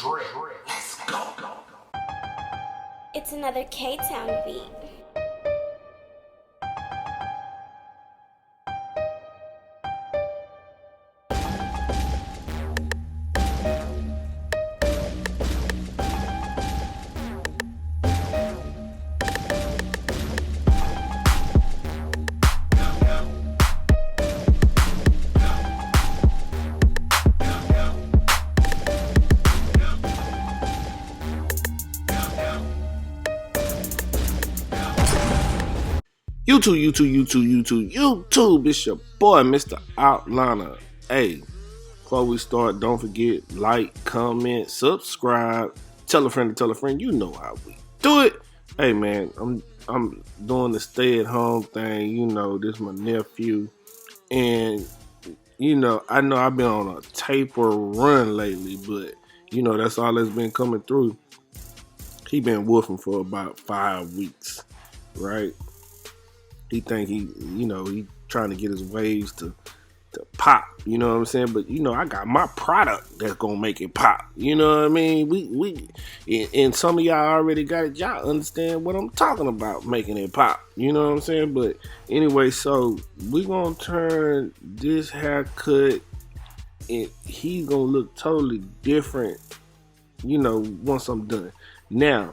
Let's go. It's another K-Town beat. YouTube. It's your boy, Mr. Outliner. Hey, before we start, don't forget, like, comment, subscribe, tell a friend to tell a friend. You know how we do it. Hey, man, I'm doing the stay-at-home thing. You know, this is my nephew. And, I know I've been on a taper run lately, but, that's all that's been coming through. He been woofing for about 5 weeks, right? He think he trying to get his waves to pop, you know what I'm saying? But I got my product that's gonna make it pop. You know what I mean? We and some of y'all already got it. Y'all understand what I'm talking about, making it pop. You know what I'm saying? But anyway, so we gonna turn this haircut, and he's gonna look totally different. Once I'm done. Now,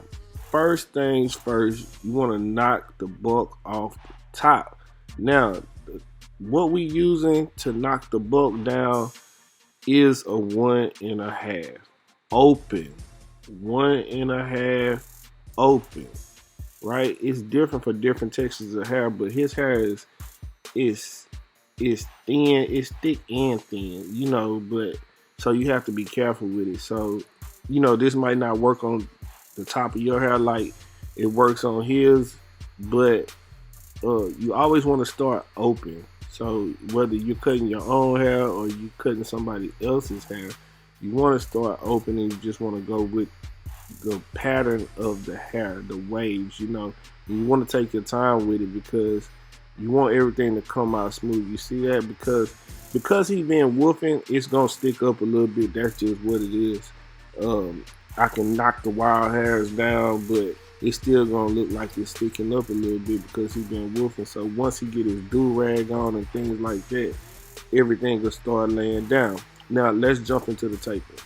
first things first, you want to knock the bulk off the top. Now, what we using to knock the bulk down is a 1.5 open. 1.5 open. Right? It's different for different textures of hair, but his hair is thin, it's thick and thin, but so you have to be careful with it. So, this might not work on the top of your hair like it works on his, but you always want to start open. So whether you're cutting your own hair or you cutting somebody else's hair, you want to start open, and you just want to go with the pattern of the hair, the waves. You want to take your time with it because you want everything to come out smooth. You see that? Because he's been woofing, it's gonna stick up a little bit. That's just what it is. I can knock the wild hairs down, but it's still gonna look like it's sticking up a little bit because he's been woofing. So once he get his do-rag on and things like that, everything will start laying down. Now let's jump into the taping.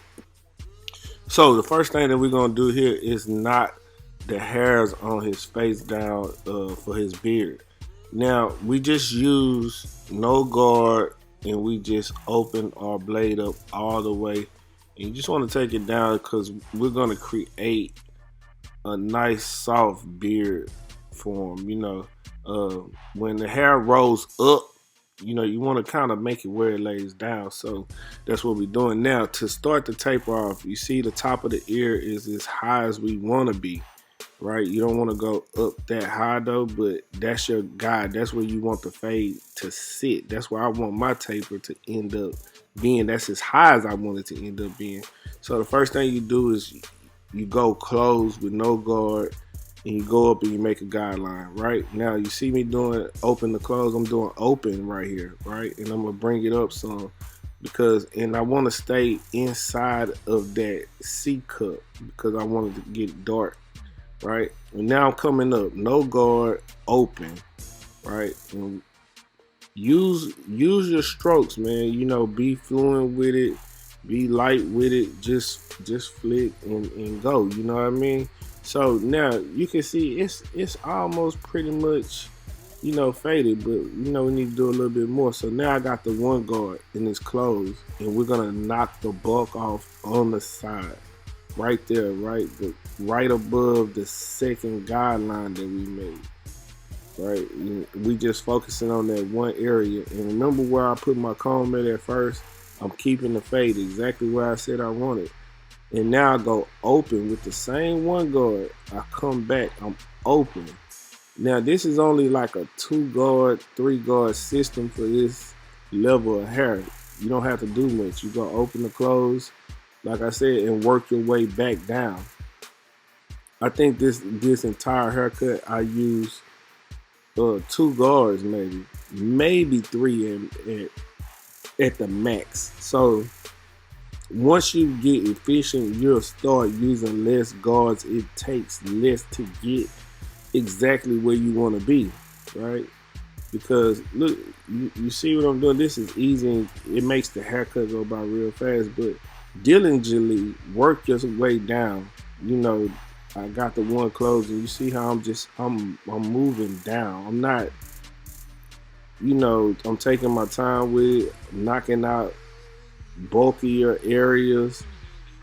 So the first thing that we're gonna do here is knock the hairs on his face down for his beard. Now we just use no guard, and we just open our blade up all the way. And you just want to take it down because we're going to create a nice soft beard for him. When the hair rolls up, you want to kind of make it where it lays down. So that's what we're doing. Now, to start the taper off, you see the top of the ear is as high as we want to be, right? You don't want to go up that high though, but that's your guide. That's where you want the fade to sit. That's where I want my taper to end up being. That's as high as I want it to end up being. So the first thing you do is you go close with no guard, and you go up and you make a guideline. Right now, you see me doing open to close. I'm doing open right here, right? And I'm gonna bring it up some and I want to stay inside of that C cup because I wanted to get dark, right? And now I'm coming up, no guard, open, right? And use your strokes, man. Be fluent with it, be light with it, just flick and go, you know what I mean? So now you can see it's almost pretty much faded, but we need to do a little bit more. So now I got the one guard and it's closed, and we're gonna knock the bulk off on the side right there, right above the second guideline that we made. Right, we just focusing on that one area. And remember where I put my comb at first? I'm keeping the fade exactly where I said I wanted. And now I go open with the same one guard. I come back, I'm open. Now this is only like a 2 guard, 3 guard system for this level of hair. You don't have to do much. You go open to close, like I said, and work your way back down. I think this entire haircut I use 2 guards, maybe 3 at the max. So once you get efficient, you'll start using less guards. It takes less to get exactly where you want to be, right? Because look, you see what I'm doing. This is easy. And it makes the haircut go by real fast. But diligently work your way down. You know, I got the one closing. You see how I'm moving down. I'm not. I'm taking my time with it, knocking out bulkier areas.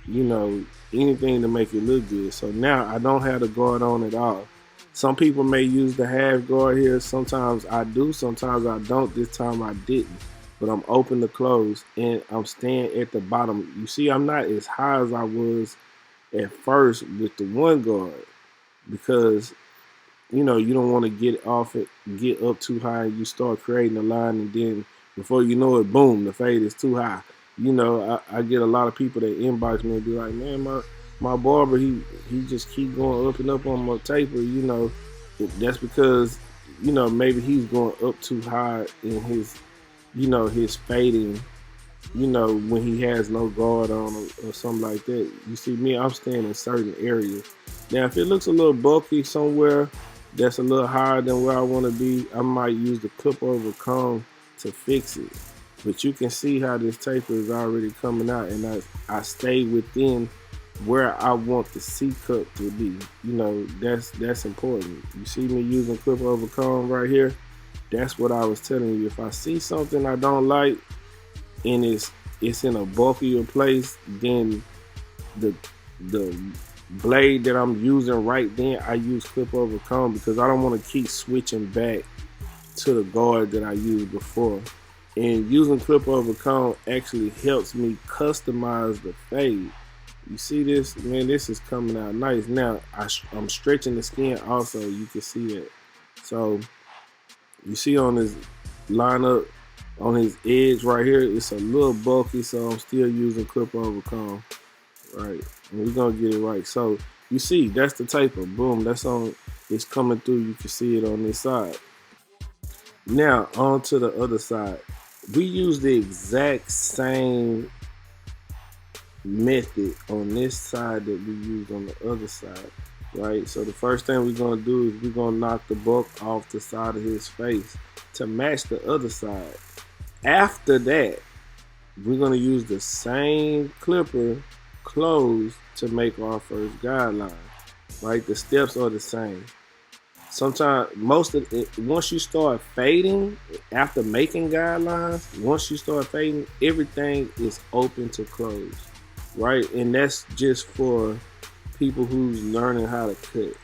You know, anything to make it look good. So now I don't have the guard on at all. Some people may use the half guard here. Sometimes I do, sometimes I don't. This time I didn't. But I'm open to close and I'm staying at the bottom. You see, I'm not as high as I was at first with the one guard because you don't want to get off it, get up too high, and you start creating a line, and then before you know it, boom, the fade is too high. I get a lot of people that inbox me and be like, man, my barber, he just keep going up and up on my taper. That's because maybe he's going up too high in his fading. When he has no guard on or something like that. You see me, I'm staying in certain areas. Now, if it looks a little bulky somewhere that's a little higher than where I want to be, I might use the clip over comb to fix it. But you can see how this taper is already coming out, and I stay within where I want the C cut to be. That's important. You see me using clip over comb right here? That's what I was telling you. If I see something I don't like and it's in a bulkier place, then the blade that I'm using right then, I use clip over comb because I don't want to keep switching back to the guard that I used before. And using clip over comb actually helps me customize the fade. You see this? Man, this is coming out nice. Now, I'm stretching the skin also. You can see that. So, you see on this lineup, on his edge right here, it's a little bulky, so I'm still using clip over comb. Right, and we're gonna get it right. So you see, that's the taper. Boom, that's on. It's coming through. You can see it on this side. Now on to the other side. We use the exact same method on this side that we use on the other side. Right. So the first thing we're gonna do is we're gonna knock the bulk off the side of his face to match the other side. After that, we're gonna use the same clipper close to make our first guideline. Right, the steps are the same. Sometimes once you start fading after making guidelines, once you start fading, everything is open to close. Right, and that's just for people who's learning how to cut.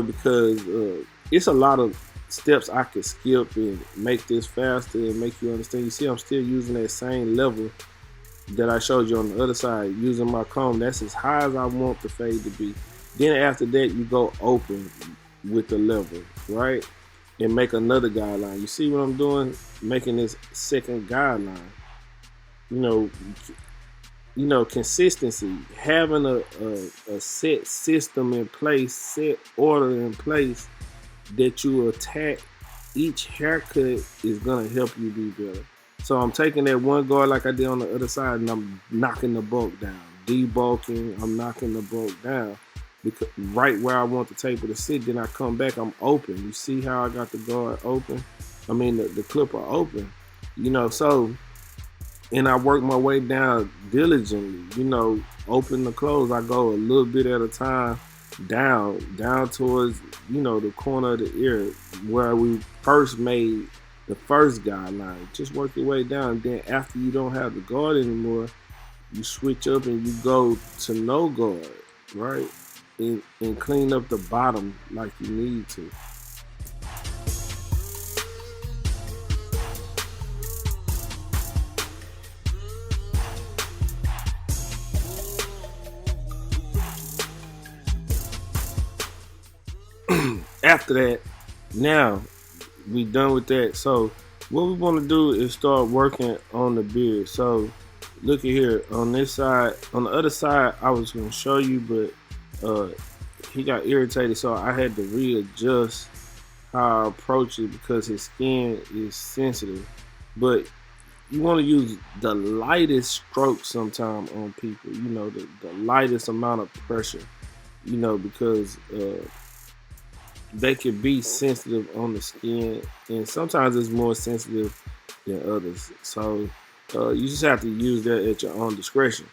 Because it's a lot of steps I could skip and make this faster and make you understand. You see, I'm still using that same level that I showed you on the other side, using my comb. That's as high as I want the fade to be. Then after that, you go open with the level, right? And make another guideline. You see what I'm doing? Making this second guideline. Consistency. Having a set system in place, set order in place that you attack each haircut is gonna help you be better. So I'm taking that one guard like I did on the other side and I'm knocking the bulk down. Debulking, I'm knocking the bulk down. Because right where I want the taper to sit, then I come back, I'm open. You see how I got the guard open? I mean the clipper open. So, and I work my way down diligently, open to close. I go a little bit at a time down towards, the corner of the ear where we first made the first guideline. Just work your way down. Then after you don't have the guard anymore, you switch up and you go to no guard, right? And clean up the bottom like you need to. After that, now we done with that. So what we want to do is start working on the beard. So look at here on this side. On the other side, I was going to show you, but he got irritated, so I had to readjust how I approach it because his skin is sensitive. But you want to use the lightest stroke sometime on people. The lightest amount of pressure. Because they can be sensitive on the skin, and sometimes it's more sensitive than others. So you just have to use that at your own discretion.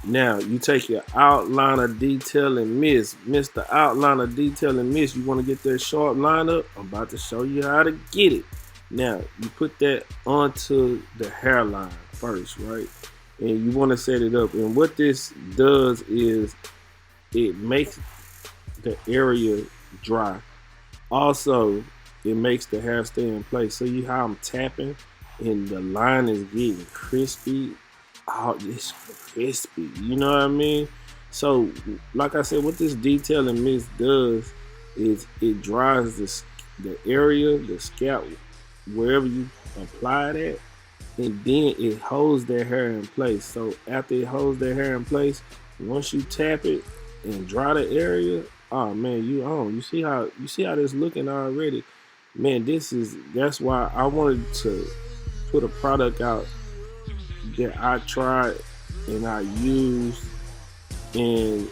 Now you take your outliner, detail, and mist. Mr. Outliner, detail, and mist. You want to get that sharp line up? I'm about to show you how to get it. Now you put that onto the hairline first, right? And you want to set it up. And what this does is it makes the area dry. Also, it makes the hair stay in place. So you how I'm tapping, and the line is getting crispy. Oh, it's crispy. You know what I mean? So, like I said, what this detail and mist does is it dries the area, the scalp, wherever you apply that, and then it holds their hair in place. So after it holds their hair in place, once you tap it and dry the area, oh man, you own. You see how this looking already, man. That's why I wanted to put a product out that I tried and I used and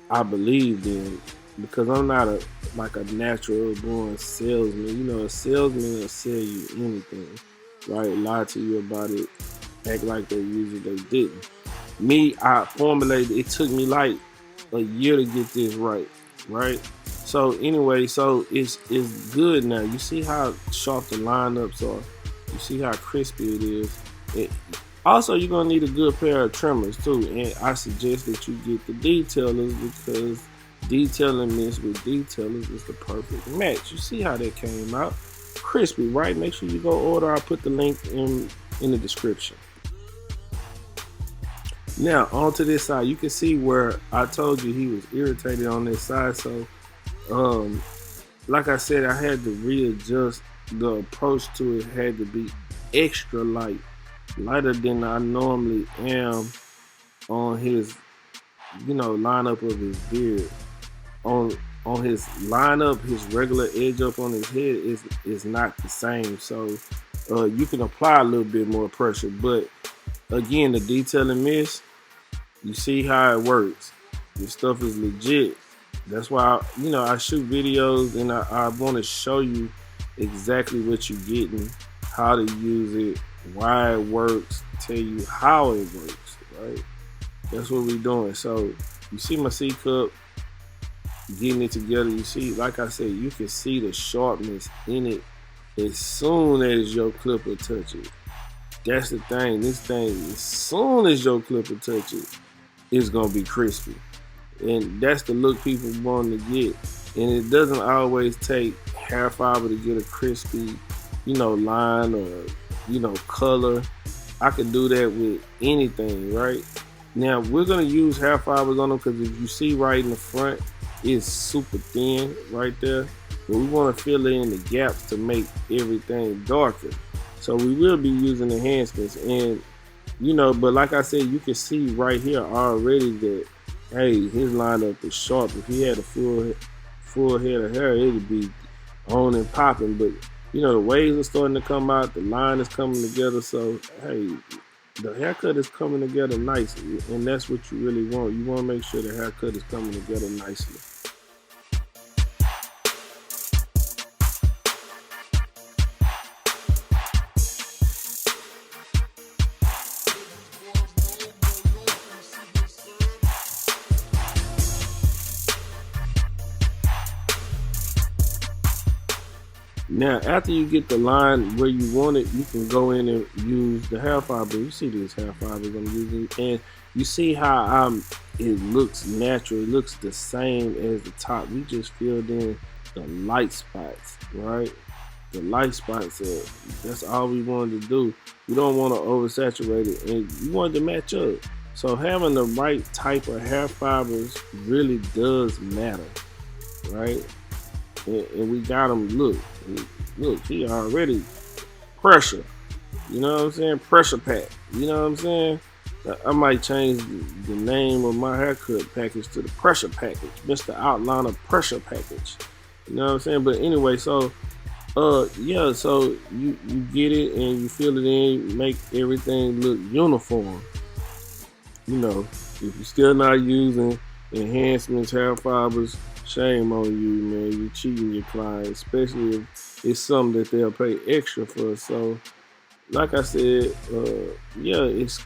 I believed in, because I'm not a natural born salesman. A salesman will sell you anything, right? Lie to you about it, act like they use it, they didn't. Me, I formulated. It took me like a year to get this right? So anyway, so it's good now. You see how sharp the lineups are. You see how crispy it is. Also, you're gonna need a good pair of trimmers too, and I suggest that you get the detailers, because detailing this with detailers is the perfect match. You see how that came out? Crispy, right? Make sure you go order. I'll put the link in the description. Now, onto this side, you can see where I told you he was irritated on this side. So, like I said, I had to readjust the approach to it. Had to be extra light, lighter than I normally am on his, lineup of his beard. On his lineup, his regular edge up on his head is not the same. So, you can apply a little bit more pressure, but again, the detail and mist, you see how it works. This stuff is legit. That's why I shoot videos, and I want to show you exactly what you're getting, how to use it, why it works, tell you how it works, right? That's what we're doing. So you see my C cup getting it together. You see, like I said, you can see the sharpness in it as soon as your clipper touch it. That's the thing. This thing, as soon as your clipper touch it, it's gonna be crispy, and that's the look people want to get. And it doesn't always take hair fiber to get a crispy, line or color. I can do that with anything, right? Now we're gonna use hair fibers on them, because if you see right in the front, it's super thin right there. But we want to fill in the gaps to make everything darker. So we will be using enhancements, and but like I said, you can see right here already that, hey, his lineup is sharp. If he had a full head of hair, it'd be on and popping. But the waves are starting to come out, the line is coming together. So hey, the haircut is coming together nicely, and that's what you really want. You want to make sure the haircut is coming together nicely. Now, after you get the line where you want it, you can go in and use the hair fiber. You see these hair fibers I'm using, and you see how it looks natural. It looks the same as the top. We just filled in the light spots, right? The light spots, that's all we wanted to do. We don't want to oversaturate it, and you want it to match up. So having the right type of hair fibers really does matter, right? And we got him. Look, he already pressure. You know what I'm saying? Pressure pack. You know what I'm saying? I might change the name of my haircut package to the pressure package, Mr. Outliner pressure package. You know what I'm saying? But anyway, so Yeah, so you get it and you fill it in, make everything look uniform. You know, if you're still not using enhancements, hair fibers, shame on you, man. You're cheating your client, especially if it's something that they'll pay extra for. So, like I said, yeah, it's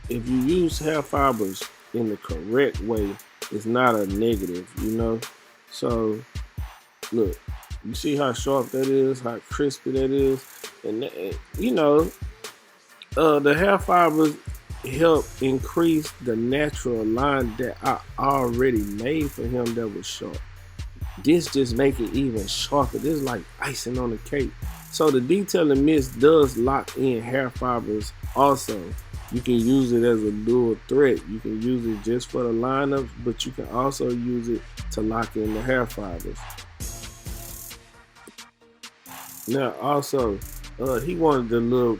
if you use hair fibers in the correct way, it's not a negative, you know. So, look, you see how sharp that is, how crispy that is, and you know, the hair fibers help increase the natural line that I already made for him that was sharp. This just make it even sharper. This is like icing on the cake. So the detailing mist does lock in hair fibers also. You can use it as a dual threat. You can use it just for the lineups, but you can also use it to lock in the hair fibers. Now also, he wanted the little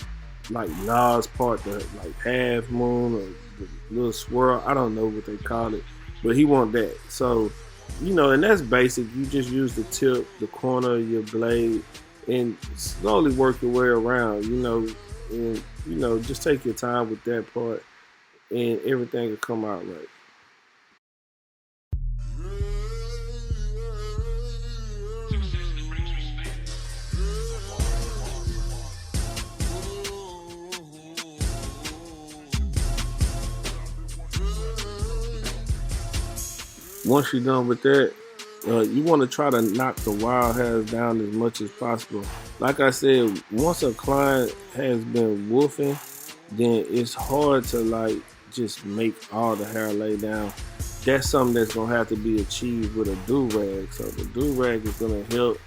like Nas part, the like half moon or the little swirl. I don't know what they call it, but he want that. So, you know, and that's basic. You just use the tip, the corner of your blade, and slowly work your way around. And just take your time with that part, and everything will come out right. Once you're done with that, you want to try to knock the wild hairs down as much as possible. Like I said, once a client has been woofing, then it's hard to like just make all the hair lay down. That's something that's gonna have to be achieved with a do rag. So the do rag is gonna help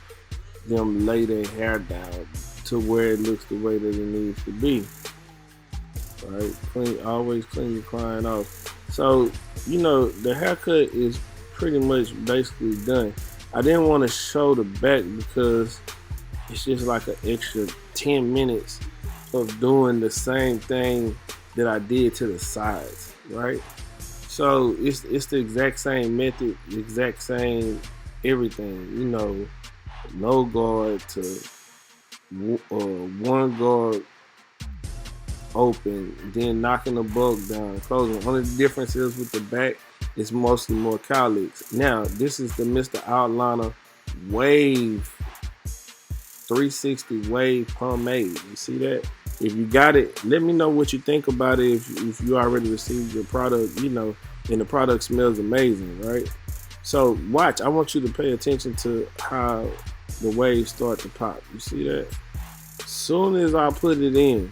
them lay their hair down to where it looks the way that it needs to be. Right? Always clean your client off. So, the haircut is pretty much basically done. I didn't want to show the back because it's just like an extra 10 minutes of doing the same thing that I did to the sides, right? So it's the exact same method, exact same everything, no guard to one guard open, then knocking the bulk down, closing. Only difference is with the back, it's mostly more cowlicks. Now, this is the Mr. Outliner Wave 360 Wave Pomade. You see that? If you got it, let me know what you think about it. If you already received your product, and the product smells amazing, right? So watch. I want you to pay attention to how the waves start to pop. You see that? Soon as I put it in,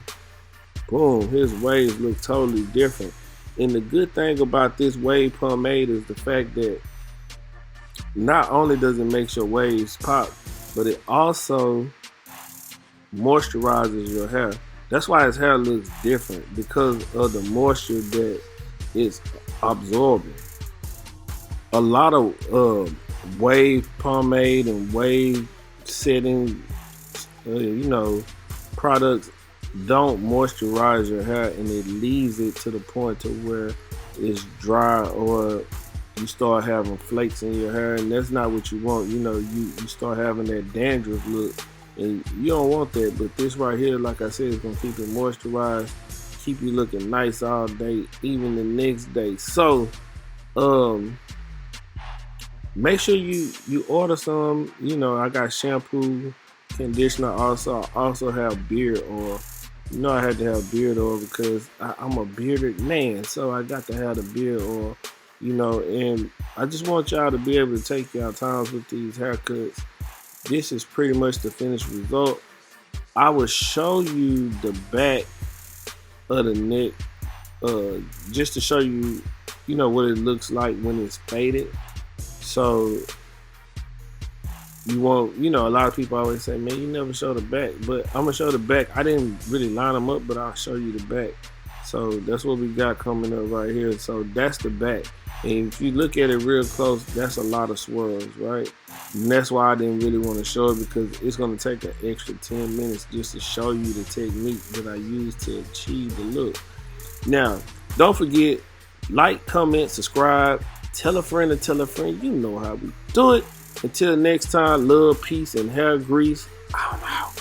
boom, his waves look totally different. And the good thing about this wave pomade is the fact that not only does it make your waves pop, but it also moisturizes your hair. That's why his hair looks different, because of the moisture that it's absorbing. A lot of wave pomade and wave setting, products don't moisturize your hair, and it leaves it to the point to where it's dry, or you start having flakes in your hair, and that's not what you want. You start having that dandruff look, and you don't want that. But this right here, like I said, is gonna keep it moisturized, keep you looking nice all day, even the next day. So make sure you order some. I got shampoo, conditioner. I also have beard oil. I had to have beard oil because I'm a bearded man, so I got to have the beard oil, and I just want y'all to be able to take y'all times with these haircuts. This is pretty much the finished result. I will show you the back of the neck, just to show you, what it looks like when it's faded. So you won't, a lot of people always say, man, you never show the back, but I'm gonna show the back. I didn't really line them up, but I'll show you the back. So that's what we got coming up right here. So that's the back. And if you look at it real close, that's a lot of swirls, right? And that's why I didn't really want to show it, because it's gonna take an extra 10 minutes just to show you the technique that I use to achieve the look. Now, don't forget, like, comment, subscribe, tell a friend to tell a friend. You know how we do it. Until next time, love, peace, and hair grease. I don't know how